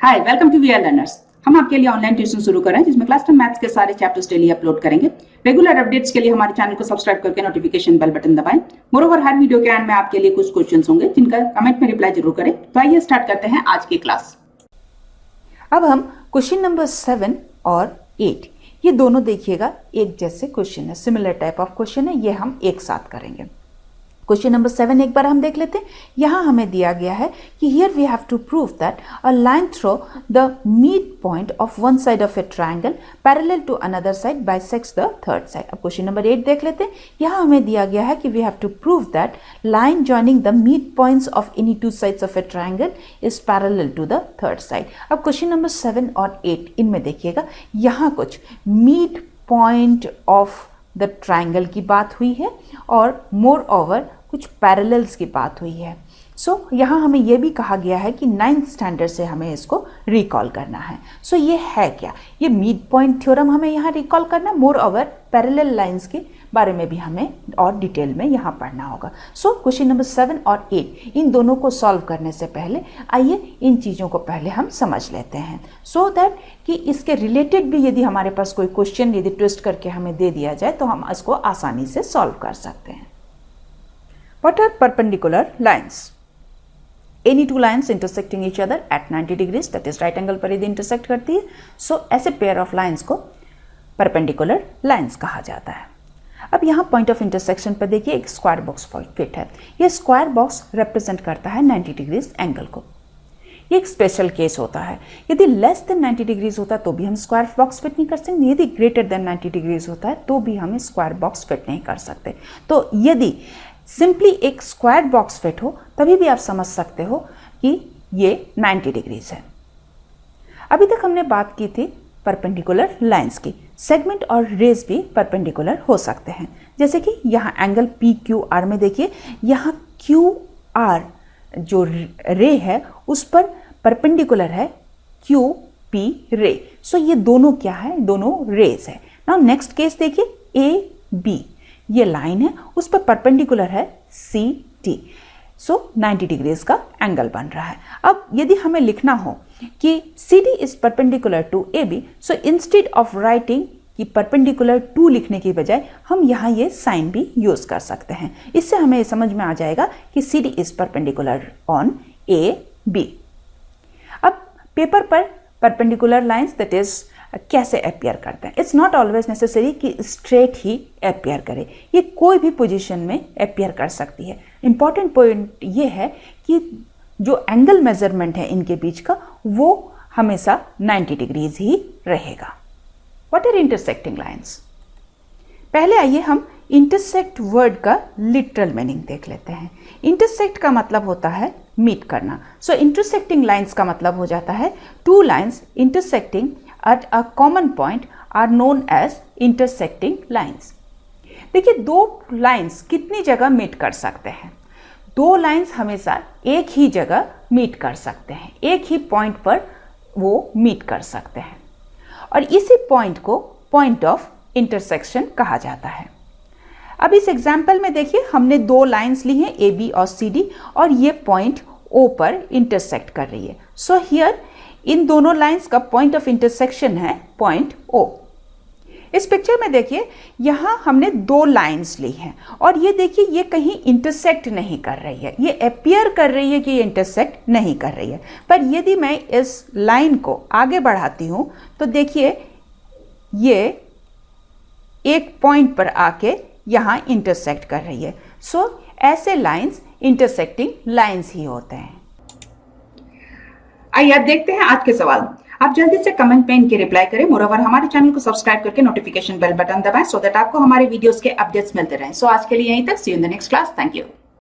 Hi, welcome to VRLearners। हम आपके लिए ऑनलाइन ट्यूशन शुरू कर रहे हैं जिसमें क्लास 10 मैथ्स के सारे चैप्टर्स डेली अपलोड करेंगे। रेगुलर अपडेट्स के लिए हमारे चैनल को सब्सक्राइब करके नोटिफिकेशन बेल बटन दबाएं। मोरोवर हर वीडियो के एंड में आपके लिए कुछ क्वेश्चंस होंगे जिनका कमेंट में रिप्लाई जरूर करें। तो आइए स्टार्ट करते हैं आज की क्लास। अब हम क्वेश्चन नंबर 7 और 8 ये दोनों देखिएगा एक जैसे क्वेश्चन है, सिमिलर टाइप ऑफ क्वेश्चन है, ये हम एक साथ करेंगे। क्वेश्चन नंबर 7 एक बार हम देख लेते हैं। यहाँ हमें दिया गया है कि here we have to prove that a line through the mid point of one side of a triangle parallel to another side bisects the third side. अब क्वेश्चन नंबर 8 देख लेते हैं। यहाँ हमें दिया गया है कि we have to prove that line joining the mid points of any two sides of a triangle is parallel to the third side. अब क्वेश्चन नंबर 7 और 8 इनमें देखिएगा, यहाँ कुछ mid point of the triangle की बात हुई है और मोर ओवर कुछ पैरेलल्स की बात हुई है। सो यहाँ हमें यह भी कहा गया है कि 9th स्टैंडर्ड से हमें इसको रिकॉल करना है। सो ये है क्या? ये मिड पॉइंट थ्योरम हमें यहाँ रिकॉल करना, मोर ओवर पैरेलल लाइंस के बारे में भी हमें और डिटेल में यहाँ पढ़ना होगा। सो क्वेश्चन नंबर 7 और 8 इन दोनों को सॉल्व करने से पहले आइए इन चीज़ों को पहले हम समझ लेते हैं, सो दैट कि इसके रिलेटेड भी यदि हमारे पास कोई क्वेश्चन यदि ट्विस्ट करके हमें दे दिया जाए तो हम इसको आसानी से सॉल्व कर सकते हैं। What are perpendicular lines? Any two lines intersecting each other at 90 degrees, that is right angle पर यदि intersect करती है, so ऐसे pair of lines को perpendicular lines कहा जाता है। अब यहाँ point of intersection पर देखिए एक square box fit है। ये square box represent करता है 90 degrees angle को। ये एक स्पेशल केस होता है, यदि लेस देन 90 डिग्रीज होता है तो भी हम स्क्वायर बॉक्स फिट नहीं कर सकते, यदि ग्रेटर देन 90 डिग्रीज होता है तो भी हम स्क्वायर बॉक्स फिट नहीं कर सकते। तो यदि सिंपली एक स्क्वायर बॉक्स फिट हो तभी भी आप समझ सकते हो कि ये 90 डिग्रीज है। अभी तक हमने बात की थी परपेंडिकुलर लाइंस की। सेगमेंट और रेज भी परपेंडिकुलर हो सकते हैं, जैसे कि यहाँ एंगल PQR में देखिए, यहाँ QR जो रे है उस पर परपेंडिकुलर है QP रे। सो ये दोनों क्या है? दोनों रेज है। नाउ नेक्स्ट केस देखिए AB, ये लाइन है उस पर परपेंडिकुलर है CT। सो 90 डिग्रीज का एंगल बन रहा है। अब यदि हमें लिखना हो कि CD is perpendicular to AB, so instead of writing कि परपेंडिकुलर टू लिखने की बजाय हम यहाँ ये साइन भी यूज कर सकते हैं। इससे हमें ये समझ में आ जाएगा कि CD is perpendicular on AB। अब पेपर पर परपेंडिकुलर लाइंस दैट इज कैसे अपियर करते हैं? इट्स नॉट ऑलवेज नेसेसरी कि स्ट्रेट ही अपियर करे, ये कोई भी पोजीशन में अपियर कर सकती है। इंपॉर्टेंट पॉइंट ये है कि जो एंगल मेजरमेंट है इनके बीच का वो हमेशा 90 डिग्रीज ही रहेगा। What are intersecting lines? पहले आइए हम इंटरसेक्ट वर्ड का लिटरल मीनिंग देख लेते हैं। इंटरसेक्ट का मतलब होता है मीट करना। सो इंटरसेक्टिंग लाइंस का मतलब हो जाता है two lines intersecting at a common point are known as intersecting lines। देखिए दो लाइंस कितनी जगह मीट कर सकते हैं? दो लाइंस हमेशा एक ही जगह मीट कर सकते हैं, एक ही पॉइंट पर वो मीट कर सकते हैं और इसी पॉइंट को पॉइंट ऑफ इंटरसेक्शन कहा जाता है। अब इस एग्जाम्पल में देखिए हमने दो लाइंस ली हैं AB और CD और ये पॉइंट O पर इंटरसेक्ट कर रही है। सो हियर इन दोनों लाइंस का पॉइंट ऑफ इंटरसेक्शन है पॉइंट O। इस पिक्चर में देखिए यहाँ हमने दो लाइंस ली हैं और ये देखिए ये कहीं इंटरसेक्ट नहीं कर रही है, ये अपीयर कर रही है कि ये इंटरसेक्ट नहीं कर रही है। पर यदि मैं इस लाइन को आगे बढ़ाती हूँ तो देखिए ये एक पॉइंट पर आके यहाँ इंटरसेक्ट कर रही है। सो ऐसे लाइंस इंटरसेक्टिंग लाइंस ही होते हैं। आइए अब देखते हैं आज के सवाल। आप जल्दी से कमेंट में इनके रिप्लाई करें। मोरोवर हमारे चैनल को सब्सक्राइब करके नोटिफिकेशन बेल बटन दबाएं सो दैट आपको हमारे वीडियोस के अपडेट्स मिलते रहें। सो आज के लिए यहीं तक। See you in the next class. Thank you.